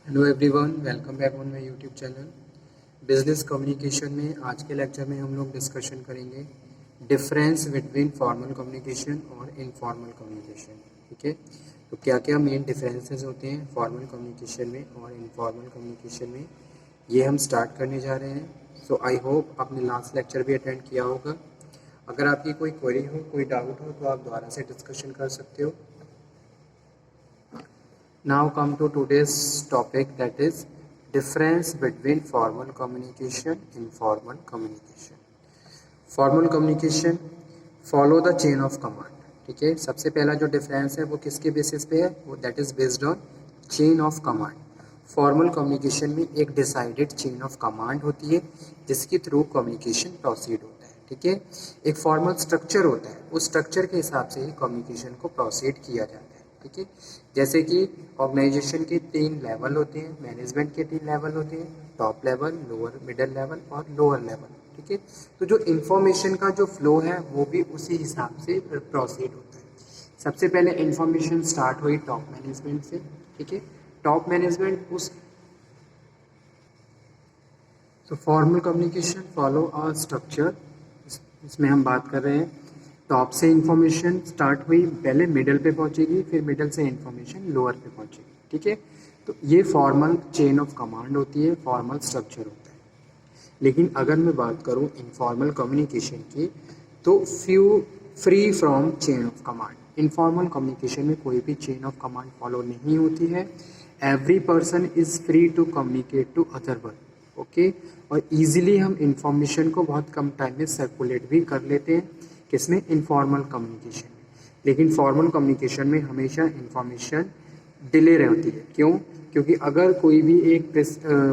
Hello everyone, welcome back on my YouTube channel. Business communication में आज के lecture में हम लोग डिस्कशन करेंगे डिफरेंस बिटवीन फॉर्मल कम्युनिकेशन और इनफॉर्मल कम्युनिकेशन। ठीक है, तो क्या क्या मेन डिफरेंसेस होते हैं फॉर्मल कम्युनिकेशन में और इनफॉर्मल कम्युनिकेशन में, ये हम स्टार्ट करने जा रहे हैं। सो आई होप आपने लास्ट लेक्चर भी अटेंड किया होगा। अगर आपकी कोई क्वेरी हो, कोई डाउट हो, तो आप दोबारा से डिस्कशन कर सकते हो। Now come to today's topic, that is difference between formal communication and informal communication. Formal communication follow the chain of command. ठीक है, सबसे पहला जो डिफरेंस है वो किसके बेसिस पे है, वो that is based on chain of command. Formal communication में एक डिसाइडेड चेन ऑफ कमांड होती है जिसके थ्रू कम्युनिकेशन प्रोसीड होता है। ठीक है, एक फॉर्मल स्ट्रक्चर होता है, उस स्ट्रक्चर के हिसाब से ही कम्युनिकेशन को प्रोसीड किया जाता है। ठीक है, जैसे कि ऑर्गेनाइजेशन के 3 लेवल होते हैं, मैनेजमेंट के 3 लेवल होते हैं, top level, lower middle level और लोअर लेवल। ठीक है, तो जो इन्फॉर्मेशन का जो फ्लो है वो भी उसी हिसाब से प्रोसीड होता है। सबसे पहले इन्फॉर्मेशन स्टार्ट हुई टॉप मैनेजमेंट से। ठीक है, टॉप मैनेजमेंट उस तो formal communication follow a structure. इसमें हम बात कर रहे हैं टॉप से इंफॉर्मेशन स्टार्ट हुई, पहले मिडल पे पहुंचेगी, फिर मिडल से इंफॉर्मेशन लोअर पे पहुंचेगी। ठीक है, तो ये फॉर्मल चेन ऑफ कमांड होती है, फॉर्मल स्ट्रक्चर होता है। लेकिन अगर मैं बात करूं इनफॉर्मल कम्युनिकेशन की, तो free from chain of command. Informal communication में कोई भी चेन ऑफ कमांड फॉलो नहीं होती है। Every person is free to communicate to other one. Okay, और इजीली हम इंफॉर्मेशन को बहुत कम टाइम में सर्कुलेट भी कर लेते हैं, किसमें, इनफॉर्मल कम्युनिकेशन में। लेकिन फॉर्मल कम्युनिकेशन में हमेशा इंफॉर्मेशन डिले रहती है। क्यों? क्योंकि अगर कोई भी एक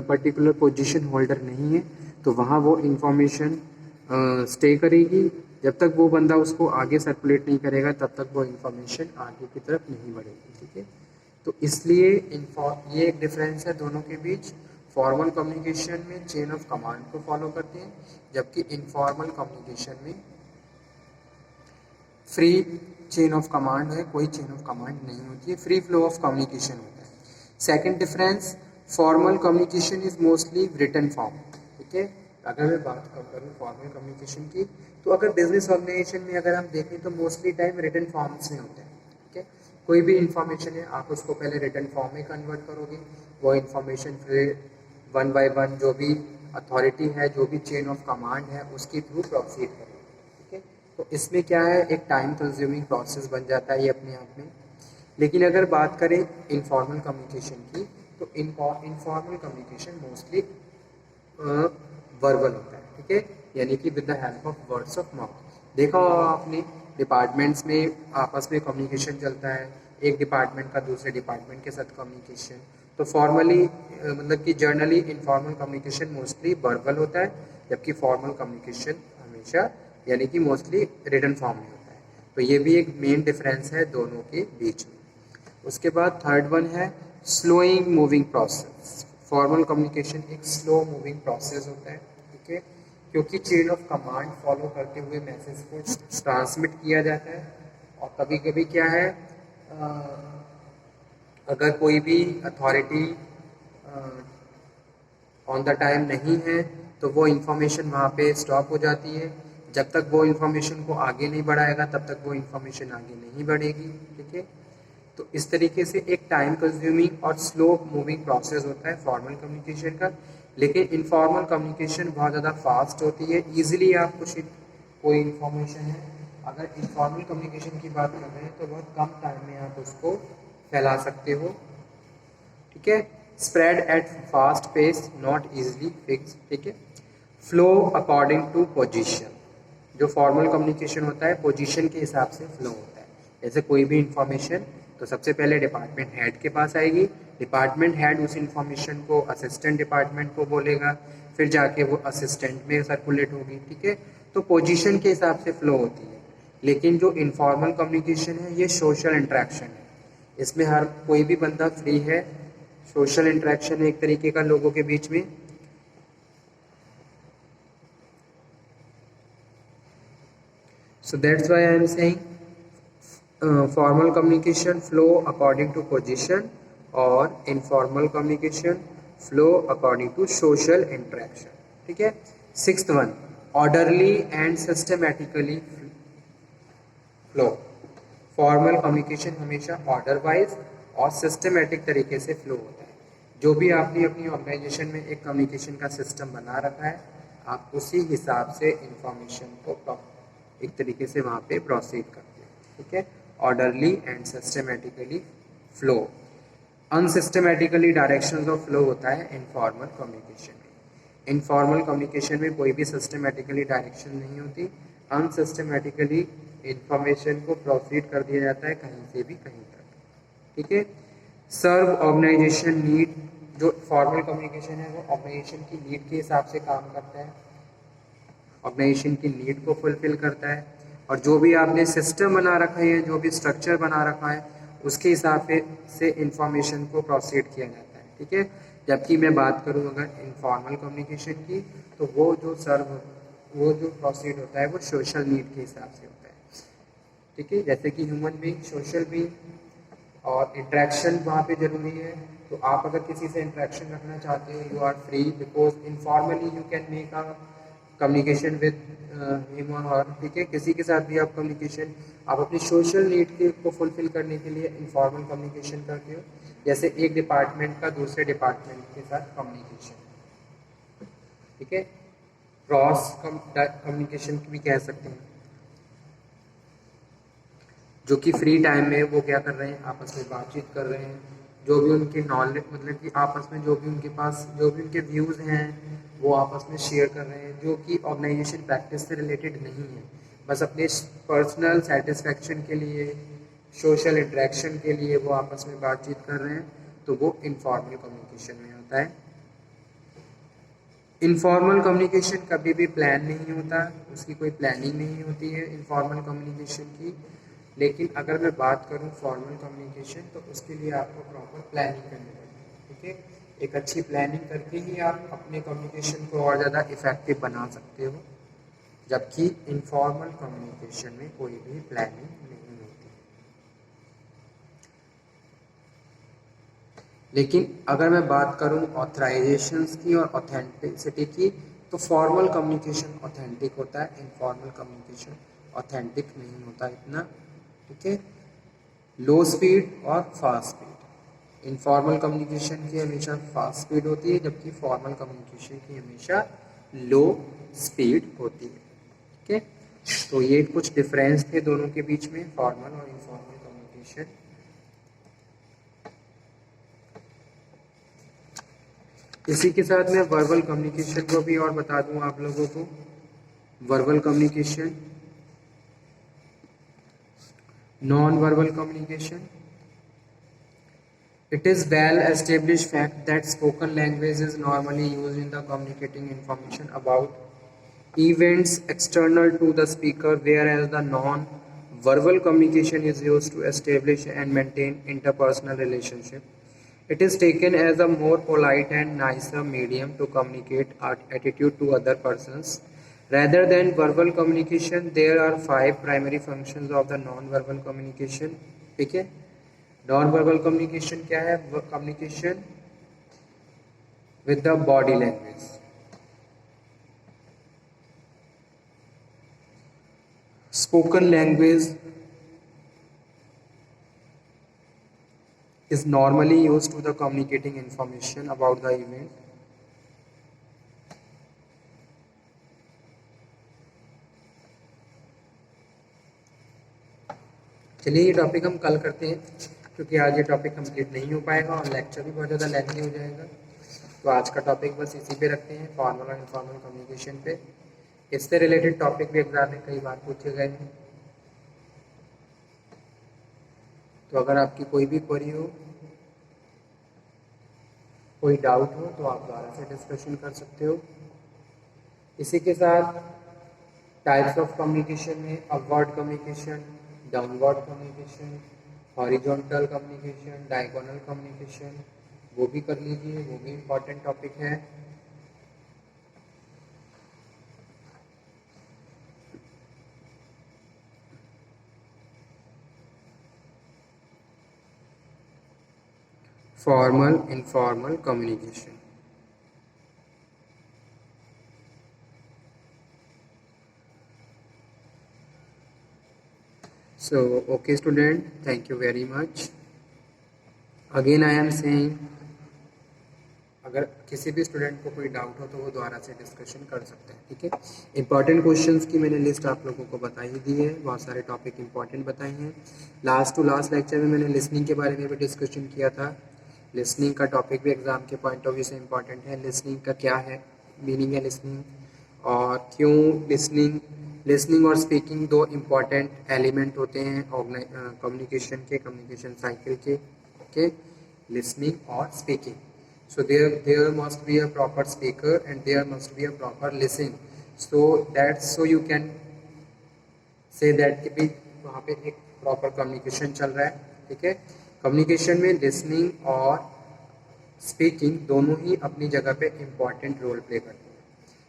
पर्टिकुलर पोजीशन होल्डर नहीं है तो वहाँ वो इंफॉर्मेशन स्टे करेगी। जब तक वो बंदा उसको आगे सर्कुलेट नहीं करेगा तब तक वो इंफॉर्मेशन आगे की तरफ नहीं बढ़ेगी। ठीक है, तो इसलिए ये एक डिफरेंस है दोनों के बीच। फॉर्मल कम्युनिकेशन में चेन ऑफ कमांड को फॉलो करते हैं, जबकि इनफॉर्मल कम्युनिकेशन में फ्री चेन ऑफ कमांड है, कोई चेन ऑफ कमांड नहीं होती है, फ्री फ्लो ऑफ कम्युनिकेशन होता है। Second difference, formal communication is mostly written form. ठीक है, अगर मैं बात करूँ फॉर्मल कम्युनिकेशन की, तो अगर बिजनेस ऑर्गेनाइजेशन में अगर हम देखें तो मोस्टली टाइम रिटन फॉर्म्स में होता है। ठीक है, कोई भी इंफॉर्मेशन है आप उसको पहले रिटन फॉर्म में कन्वर्ट करोगे, वो इंफॉर्मेशन फिर वन बाय वन जो भी अथॉरिटी है, जो भी चेन ऑफ कमांड है, उसके थ्रू प्रोसीड करोगे। ठीक है, तो इसमें क्या है, एक टाइम कंज्यूमिंग प्रोसेस बन जाता है ये अपने आप में। लेकिन अगर बात करें इनफॉर्मल कम्युनिकेशन की, तो इनफॉर्मल कम्युनिकेशन मोस्टली वर्बल होता है। ठीक है, यानी कि with the help of words of mouth. देखा होगा आपने, डिपार्टमेंट्स में आपस में कम्युनिकेशन चलता है, एक डिपार्टमेंट का दूसरे डिपार्टमेंट के साथ कम्युनिकेशन। तो फॉर्मली मतलब कि generally informal communication mostly verbal होता है, जबकि फॉर्मल कम्युनिकेशन हमेशा यानी कि मोस्टली रिटन फॉर्म में होता है। तो ये भी एक मेन डिफरेंस है दोनों के बीच में। उसके बाद थर्ड वन है slowing moving process. Formal communication एक स्लो मूविंग प्रोसेस होता है। ठीक है, क्योंकि चेन ऑफ कमांड फॉलो करते हुए मैसेज को ट्रांसमिट किया जाता है। और कभी कभी क्या है, अगर कोई भी अथॉरिटी ऑन द टाइम नहीं है तो वो इन्फॉर्मेशन वहाँ पे स्टॉप हो जाती है। जब तक वो इन्फॉर्मेशन को आगे नहीं बढ़ाएगा तब तक वो इन्फॉर्मेशन आगे नहीं बढ़ेगी। ठीक है, तो इस तरीके से एक टाइम कंज्यूमिंग और स्लो मूविंग प्रोसेस होता है फॉर्मल कम्युनिकेशन का। लेकिन इनफॉर्मल कम्युनिकेशन बहुत ज़्यादा फास्ट होती है, ईजिली आप कोई इन्फॉर्मेशन है, अगर इनफॉर्मल कम्युनिकेशन की बात कर रहे हैं तो बहुत कम टाइम में आप उसको फैला सकते हो। ठीक है, spread at fast pace, not easily fix. ठीक है, फ्लो अकॉर्डिंग टू पोजीशन। जो फॉर्मल कम्युनिकेशन होता है पोजीशन के हिसाब से फ्लो होता है। जैसे कोई भी इंफॉर्मेशन तो सबसे पहले डिपार्टमेंट हेड के पास आएगी, डिपार्टमेंट हेड उस इंफॉर्मेशन को असिस्टेंट डिपार्टमेंट को बोलेगा, फिर जाके वो असिस्टेंट में सर्कुलेट होगी। ठीक है, तो पोजीशन के हिसाब से फ्लो होती है। लेकिन जो इनफॉर्मल कम्युनिकेशन है ये सोशल इंटरेक्शन है, इसमें हर कोई भी बंदा फ्री है, सोशल इंटरेक्शन है एक तरीके का लोगों के बीच में। So that's why I am saying formal communication flow according to position और informal communication flow according to social interaction. ठीक है। Sixth one, orderly and systematically flow. Formal communication हमेशा ऑर्डर वाइज और सिस्टमेटिक तरीके से फ्लो होता है। जो भी आपने अपनी ऑर्गेनाइजेशन में एक कम्युनिकेशन का सिस्टम बना रखा है, आप उसी हिसाब से इंफॉर्मेशन को एक तरीके से वहाँ पे प्रोसीड करते हैं। ठीक है। Orderly and systematically flow. Unsystematically direction of flow होता है इनफॉर्मल कम्युनिकेशन में। इनफॉर्मल कम्युनिकेशन में कोई भी सिस्टमेटिकली डायरेक्शन नहीं होती। अनसिस्टमेटिकली इंफॉर्मेशन को प्रोसीड कर दिया जाता है कहीं से भी कहीं तक। ठीक है। सर्व ऑर्गेनाइजेशन नीड। जो फॉर्मल कम्युनिकेशन है वो ऑर्गेनाइजेशन की नीड के हिसाब से काम करता है, ऑर्गेनाइजेशन की नीड को फुलफिल करता है। और जो भी आपने सिस्टम बना रखा है, जो भी स्ट्रक्चर बना रखा है, उसके हिसाब से इंफॉर्मेशन को प्रोसीड किया जाता है। ठीक है। जबकि मैं बात करूं अगर इनफॉर्मल कम्युनिकेशन की, तो वो जो प्रोसीड होता है वो सोशल नीड के हिसाब से होता है। ठीक है। जैसे कि ह्यूमन बीइंग सोशल बीइंग और इंटरेक्शन वहाँ पे जरूरी है। तो आप अगर किसी से इंटरेक्शन रखना चाहते हो, you are free, because informally you can make a communication with him और हर। ठीक है। किसी के साथ भी आप कम्युनिकेशन, आप अपनी सोशल नीड को फुलफिल करने के लिए इनफॉर्मल कम्युनिकेशन करते हो। जैसे एक डिपार्टमेंट का दूसरे डिपार्टमेंट के साथ कम्युनिकेशन। ठीक है। क्रॉस कम्युनिकेशन भी कह सकते हैं, जो कि फ्री टाइम में वो क्या कर रहे हैं, आपस में बातचीत कर रहे हैं। जो भी उनके नॉलेज, मतलब कि आपस में जो भी उनके पास जो भी उनके व्यूज़ हैं वो आपस में शेयर कर रहे हैं, जो कि ऑर्गेनाइजेशन प्रैक्टिस से रिलेटेड नहीं है। बस अपने पर्सनल सेटिस्फेक्शन के लिए, सोशल इंटरेक्शन के लिए वो आपस में बातचीत कर रहे हैं, तो वो इनफॉर्मल कम्युनिकेशन में होता है। इनफॉर्मल कम्युनिकेशन कभी भी प्लान नहीं होता, उसकी कोई प्लानिंग नहीं होती है इनफॉर्मल कम्युनिकेशन की। लेकिन अगर मैं बात करूं फॉर्मल कम्युनिकेशन, तो उसके लिए आपको प्रॉपर प्लानिंग करनी पड़ेगी। ठीक है। एक अच्छी प्लानिंग करके ही आप अपने कम्युनिकेशन को और ज़्यादा इफेक्टिव बना सकते हो। जबकि इनफॉर्मल कम्युनिकेशन में कोई भी प्लानिंग नहीं होती। लेकिन अगर मैं बात करूं ऑथराइजेशंस की और ऑथेंटिसिटी की, तो फॉर्मल कम्युनिकेशन ऑथेंटिक होता है, इनफॉर्मल कम्युनिकेशन ऑथेंटिक नहीं होता इतना। ठीक है। लो स्पीड और फास्ट स्पीड। इनफॉर्मल कम्युनिकेशन की हमेशा फास्ट स्पीड होती है, जबकि फॉर्मल कम्युनिकेशन की हमेशा लो स्पीड होती है। ठीक है। तो ये कुछ डिफरेंस थे दोनों के बीच में, फॉर्मल और इनफॉर्मल कम्युनिकेशन। इसी के साथ मैं वर्बल कम्युनिकेशन को भी और बता दूं आप लोगों को। Verbal communication, non verbal communication. It is well established fact that spoken language is normally used in the communicating information about events external to the speaker, whereas the non-verbal communication is used to establish and maintain interpersonal relationship. It is taken as a more polite and nicer medium to communicate our attitude to other persons. Rather than verbal communication, there are 5 primary functions of the non-verbal communication. ठीक है। Non verbal communication क्या है? Communication with the body language. Spoken language is normally used to the communicating information about the event. चलिए ये topic हम कल करते हैं, क्योंकि आज ये टॉपिक कंप्लीट नहीं हो पाएगा और लेक्चर भी बहुत ज़्यादा लेंथी हो जाएगा। तो आज का टॉपिक बस इसी पे रखते हैं, फॉर्मल और इनफॉर्मल कम्युनिकेशन पे। इससे रिलेटेड टॉपिक भी एग्जाम में कई बार पूछे गए हैं। तो अगर आपकी कोई भी क्वेरी हो, कोई डाउट हो, तो आप दोबारा से डिस्कशन कर सकते हो। इसी के साथ टाइप्स ऑफ कम्युनिकेशन में upward communication, downward communication, horizontal communication, diagonal communication, वो भी कर लीजिए, वो भी इम्पॉर्टेंट टॉपिक है। Formal informal communication. So, okay student, thank you very much. Again I am saying, अगर किसी भी स्टूडेंट को कोई डाउट हो तो वो दोबारा से डिस्कशन कर सकते हैं, ठीक है। इंपॉर्टेंट क्वेश्चंस की मैंने लिस्ट आप लोगों को बता ही दी है, बहुत सारे टॉपिक इंपॉर्टेंट बताए हैं। लास्ट टू लास्ट लेक्चर में मैंने लिसनिंग के बारे में भी डिस्कशन किया था। लिसनिंग का टॉपिक भी एग्जाम के पॉइंट ऑफ व्यू से इम्पॉर्टेंट है। लिसनिंग का क्या है, मीनिंग है लिसनिंग, और क्यों लिसनिंग और स्पीकिंग दो इम्पॉर्टेंट एलिमेंट होते हैं कम्युनिकेशन साइकिल के। ओके, लिसनिंग और speaking. So there must be a proper speaker and there must be a proper listening. So you can say that कि भाई वहाँ पे एक प्रॉपर कम्युनिकेशन चल रहा है, ठीक है। कम्युनिकेशन में लिसनिंग और स्पीकिंग दोनों ही अपनी जगह पे इम्पॉर्टेंट रोल प्ले करते हैं।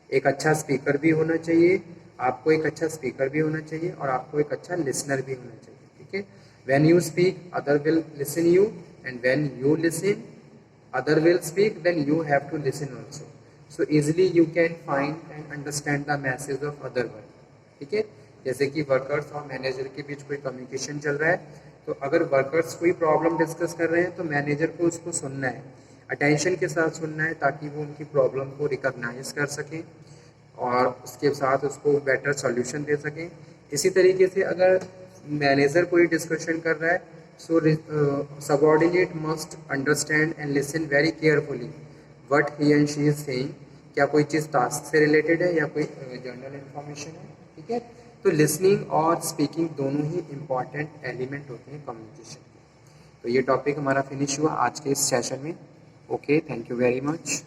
एक अच्छा स्पीकर भी होना चाहिए, आपको एक अच्छा स्पीकर भी होना चाहिए, और आपको एक अच्छा लिसनर भी होना चाहिए, ठीक है। When you speak other will listen you, and when you listen other will speak, then you have to listen also. So easily you can find and understand the message of other one, ठीक है। जैसे कि workers और manager के बीच कोई communication चल रहा है, तो अगर वर्कर्स कोई प्रॉब्लम डिस्कस कर रहे हैं तो मैनेजर को उसको सुनना है, अटेंशन के साथ सुनना है, ताकि वो उनकी प्रॉब्लम को रिकॉग्नाइज कर सकें और उसके साथ उसको बेटर सॉल्यूशन दे सकें। इसी तरीके से अगर मैनेजर कोई डिस्कशन कर रहा है, so subordinate must understand and listen very carefully what he and she is saying। क्या कोई चीज़ टास्क से रिलेटेड है या कोई जनरल इंफॉर्मेशन है, ठीक है। तो लिसनिंग और स्पीकिंग दोनों ही इम्पॉर्टेंट एलिमेंट होते हैं कम्युनिकेशन के। तो ये टॉपिक हमारा फिनिश हुआ आज के इस सेशन में। Okay, thank you very much.